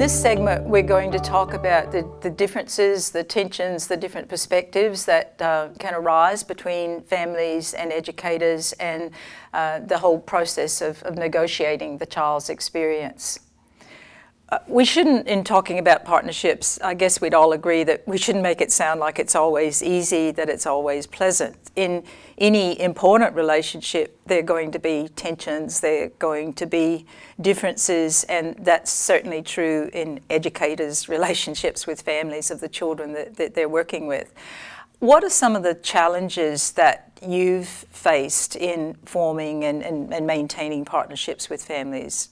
this segment, we're going to talk about the differences, the tensions, the different perspectives that can arise between families and educators, and the whole process of negotiating the child's experience. We shouldn't, in talking about partnerships, I guess we'd all agree that we shouldn't make it sound like it's always easy, that it's always pleasant. In any important relationship, there are going to be tensions, there are going to be differences, and that's certainly true in educators' relationships with families of the children that they're working with. What are some of the challenges that you've faced in forming and maintaining partnerships with families?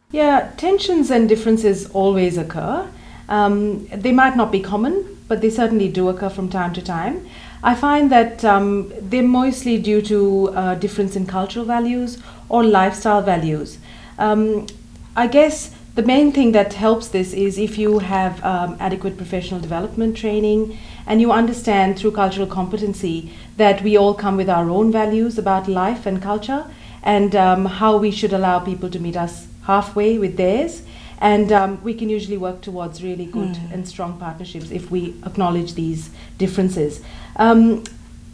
Yeah, tensions and differences always occur. They might not be common, but they certainly do occur from time to time. I find that they're mostly due to difference in cultural values or lifestyle values. I guess the main thing that helps this is if you have adequate professional development training and you understand through cultural competency that we all come with our own values about life and culture, and how we should allow people to meet us halfway with theirs, and we can usually work towards really good and strong partnerships if we acknowledge these differences.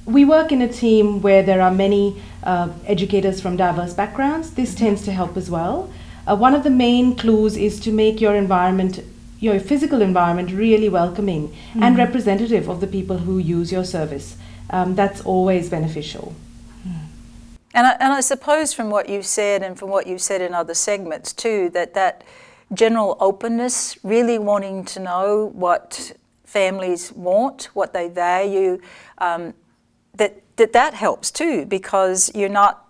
We work in a team where there are many educators from diverse backgrounds. This tends to help as well. One of the main clues is to make your environment, your physical environment, really welcoming and representative of the people who use your service. That's always beneficial. And I suppose from what you've said and from what you've said in other segments too, that general openness, really wanting to know what families want, what they value, that helps too, because you're not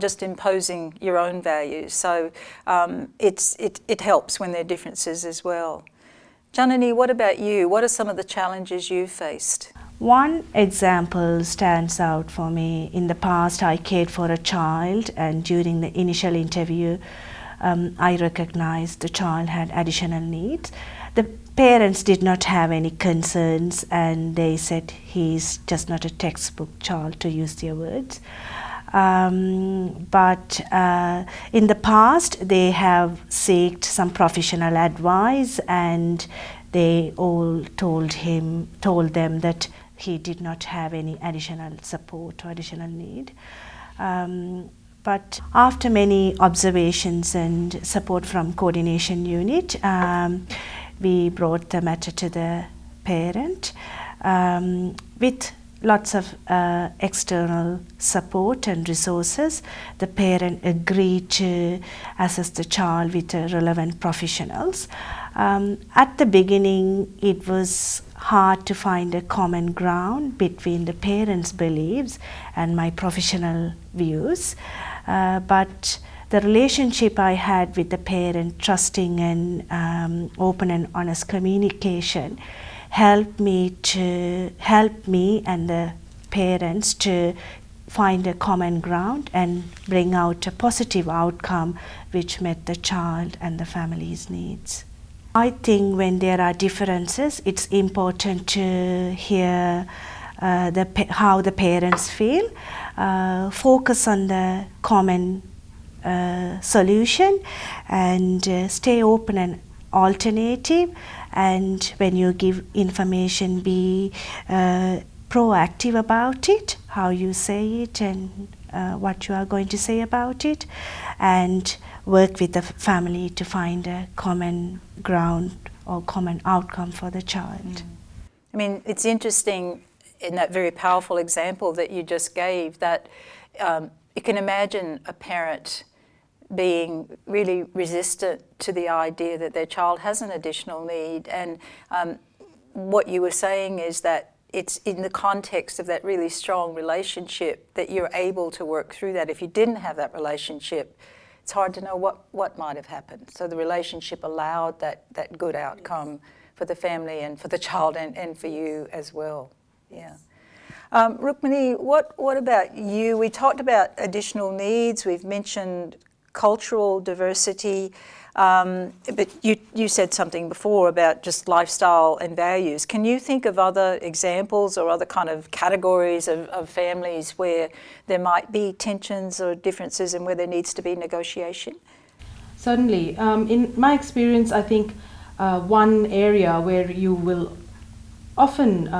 just imposing your own values. So it helps when there are differences as well. Janani, what about you? What are some of the challenges you've faced? One example stands out for me. In the past, I cared for a child, and during the initial interview, I recognized the child had additional needs. The parents did not have any concerns, and they said he's just not a textbook child, to use their words. But in the past, they have sought some professional advice, and they all told them that he did not have any additional support or additional need. But after many observations and support from coordination unit, we brought the matter to the parent with lots of external support and resources. The parent agreed to assess the child with relevant professionals. At the beginning, it was hard to find a common ground between the parents' beliefs and my professional views, but the relationship I had with the parent, trusting and open and honest communication, helped me and the parents to find a common ground and bring out a positive outcome which met the child and the family's needs. I think when there are differences, it's important to hear how the parents feel, focus on the common solution, and stay open and alternative. And when you give information, be proactive about it, how you say it and what you are going to say about it, and work with the family to find a common ground or common outcome for the child. I mean, it's interesting in that very powerful example that you just gave that you can imagine a parent being really resistant to the idea that their child has an additional need, and what you were saying is that it's in the context of that really strong relationship that you're able to work through that. If you didn't have that relationship, it's hard to know what might have happened. So the relationship allowed that good outcome for the family and for the child and for you as well. Yeah. Rukmini, what about you? We talked about additional needs. We've mentioned cultural diversity, but you said something before about just lifestyle and values. Can you think of other examples or other kind of categories of families where there might be tensions or differences and where there needs to be negotiation? Certainly. In my experience, I think one area where you will often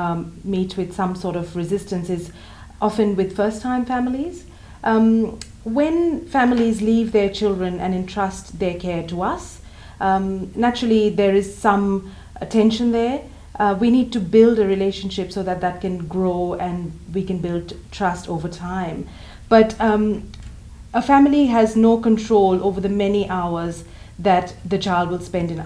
meet with some sort of resistance is often with first-time families. When families leave their children and entrust their care to us, naturally there is some tension there. We need to build a relationship so that that can grow and we can build trust over time. But a family has no control over the many hours that the child will spend in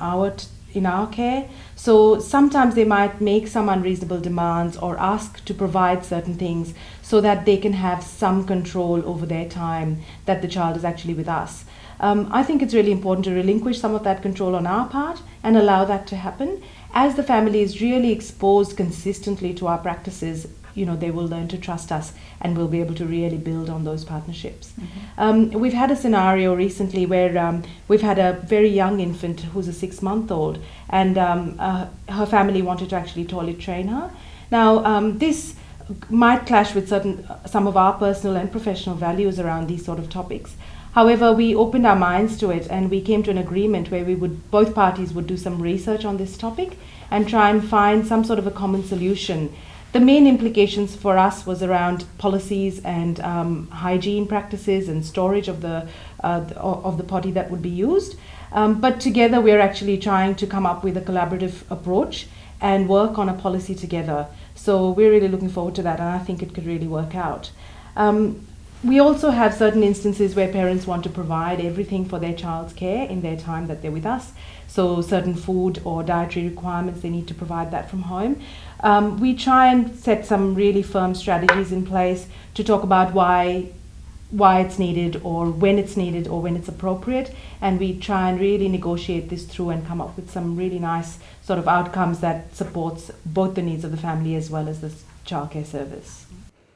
our care. So sometimes they might make some unreasonable demands or ask to provide certain things so that they can have some control over their time that the child is actually with us. I think it's really important to relinquish some of that control on our part and allow that to happen. As the family is really exposed consistently to our practices, they will learn to trust us and we'll be able to really build on those partnerships. Mm-hmm. We've had a scenario recently where we've had a very young infant who's a 6-month-old, and her family wanted to actually toilet train her. Now, this might clash with some of our personal and professional values around these sort of topics. However, we opened our minds to it and we came to an agreement where both parties would do some research on this topic and try and find some sort of a common solution. The main implications for us was around policies and hygiene practices and storage of the potty that would be used. But together we're actually trying to come up with a collaborative approach and work on a policy together. So we're really looking forward to that, and I think it could really work out. We also have certain instances where parents want to provide everything for their child's care in their time that they're with us. So certain food or dietary requirements, they need to provide that from home. We try and set some really firm strategies in place to talk about why it's needed or when it's appropriate, and we try and really negotiate this through and come up with some really nice sort of outcomes that supports both the needs of the family as well as the childcare service.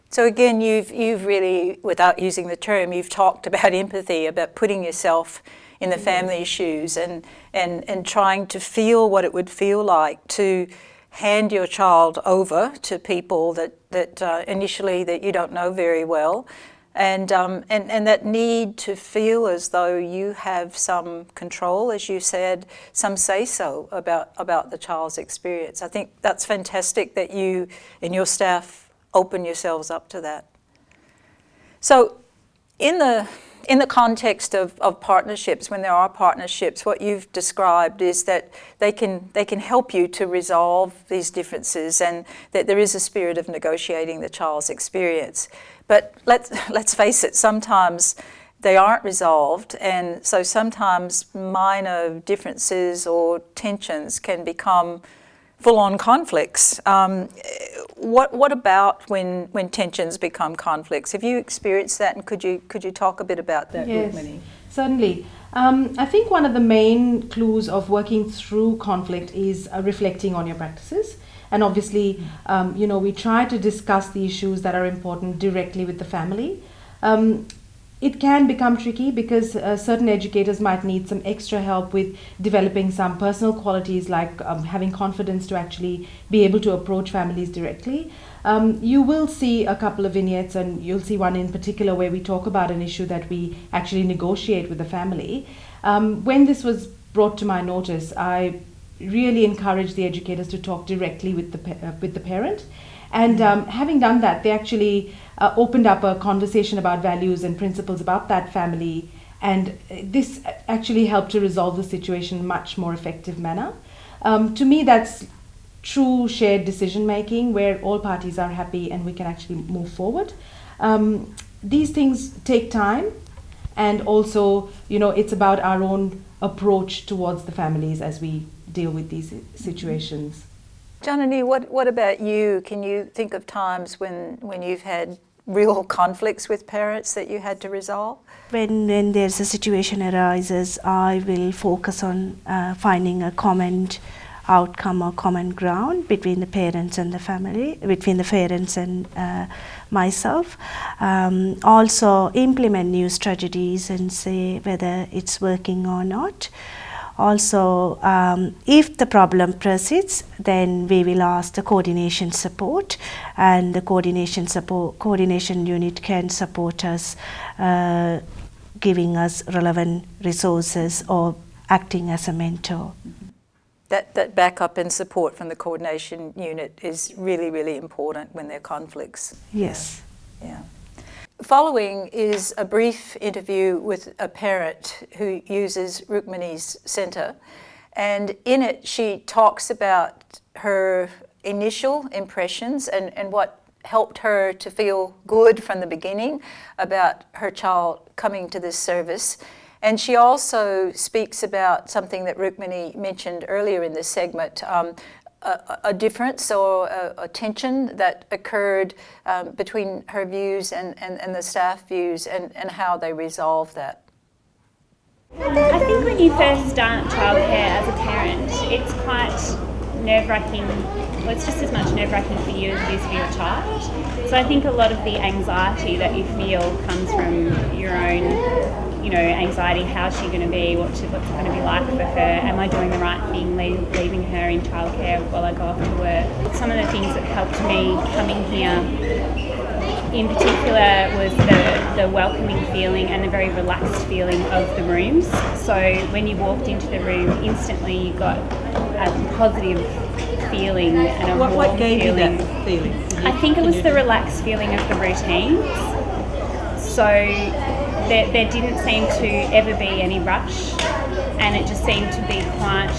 So again, you've really, without using the term, you've talked about empathy, about putting yourself in the family's shoes and trying to feel what it would feel like to hand your child over to people that initially that you don't know very well, and that need to feel as though you have some control, as you said, some say-so about the child's experience. I think that's fantastic that you and your staff open yourselves up to that. So in the context of partnerships, when there are partnerships, what you've described is that they can help you to resolve these differences, and that there is a spirit of negotiating the child's experience. But let's face it, sometimes they aren't resolved, and so sometimes minor differences or tensions can become full-on conflicts. What about when tensions become conflicts? Have you experienced that, and could you talk a bit about that? Yes, certainly. I think one of the main clues of working through conflict is reflecting on your practices. And obviously, we try to discuss the issues that are important directly with the family. It can become tricky because certain educators might need some extra help with developing some personal qualities like having confidence to actually be able to approach families directly. You will see a couple of vignettes, and you'll see one in particular where we talk about an issue that we actually negotiate with the family. When this was brought to my notice, I really encouraged the educators to talk directly with the parent. And having done that, they actually opened up a conversation about values and principles about that family, and this actually helped to resolve the situation in a much more effective manner. To me, that's true shared decision making where all parties are happy and we can actually move forward. These things take time, and also, it's about our own approach towards the families as we deal with these situations. Janani, what about you? Can you think of times when you've had real conflicts with parents that you had to resolve? When there's a situation arises, I will focus on finding a common outcome or common ground between the parents and the family, between the parents and myself. Also implement new strategies and say whether it's working or not. Also, if the problem persists, then we will ask the coordination support, and the coordination unit can support us giving us relevant resources or acting as a mentor. That backup and support from the coordination unit is really, really important when there are conflicts. Yes. Yeah. Following is a brief interview with a parent who uses Rukmini's centre, and in it she talks about her initial impressions and what helped her to feel good from the beginning about her child coming to this service. And she also speaks about something that Rukmini mentioned earlier in this segment, a difference or a tension that occurred between her views and the staff views, and how they resolved that. I think when you first start childcare as a parent, it's quite nerve-wracking. Well, it's just as much nerve-wracking for you as it is for your child. So I think a lot of the anxiety that you feel comes from your own, anxiety. How's she going to be? What's it going to be like for her? Am I doing the right thing, leaving her in childcare while I go off to work? Some of the things that helped me coming here in particular was the welcoming feeling and the very relaxed feeling of the rooms. So when you walked into the room, instantly you got a positive feeling and a warm gave feeling. You that feeling? I think it was the relaxed feeling of the routines. So there didn't seem to ever be any rush, and it just seemed to be quite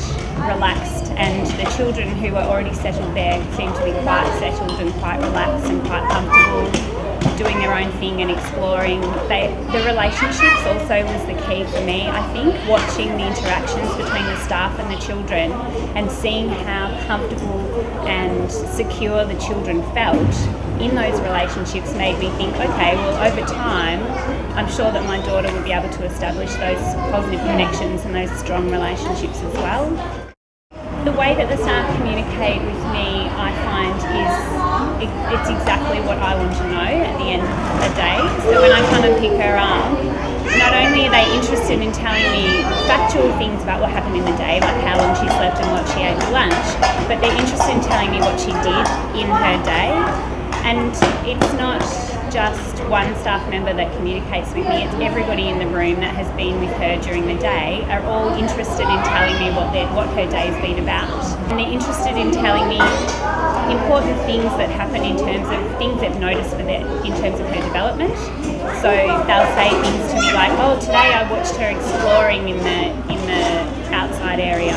relaxed, and the children who were already settled there seemed to be quite settled and quite relaxed and quite comfortable, doing their own thing and exploring. The relationships also was the key for me, I think. Watching the interactions between the staff and the children and seeing how comfortable and secure the children felt in those relationships made me think, okay, well, over time, I'm sure that my daughter will be able to establish those positive connections and those strong relationships as well. The way that the staff communicate with me, I find, it's exactly what I want to know at the end of the day. So when I come and pick her up, not only are they interested in telling me factual things about what happened in the day, like how long she slept and what she ate for lunch, but they're interested in telling me what she did in her day. And it's not just one staff member that communicates with me, it's everybody in the room that has been with her during the day are all interested in telling me what her day's been about. And they're interested in telling me important things that happen in terms of things they've noticed in terms of her development. So they'll say things to me like, oh, today I watched her exploring in the outside area.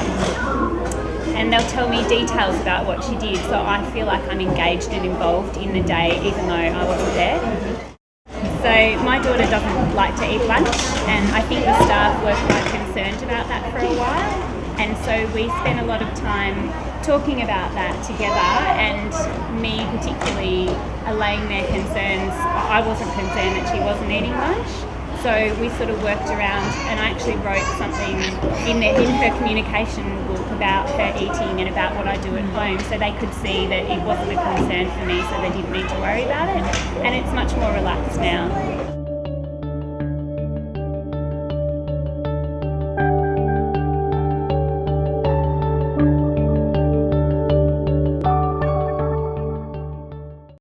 And they'll tell me details about what she did, so I feel like I'm engaged and involved in the day even though I wasn't there. So my daughter doesn't like to eat lunch, and I think the staff were quite concerned about that for a while, and so we spent a lot of time talking about that together, and me particularly allaying their concerns. I wasn't concerned that she wasn't eating lunch. So we sort of worked around, and I actually wrote something in her communication book about her eating and about what I do at home, so they could see that it wasn't a concern for me, so they didn't need to worry about it. And it's much more relaxed now.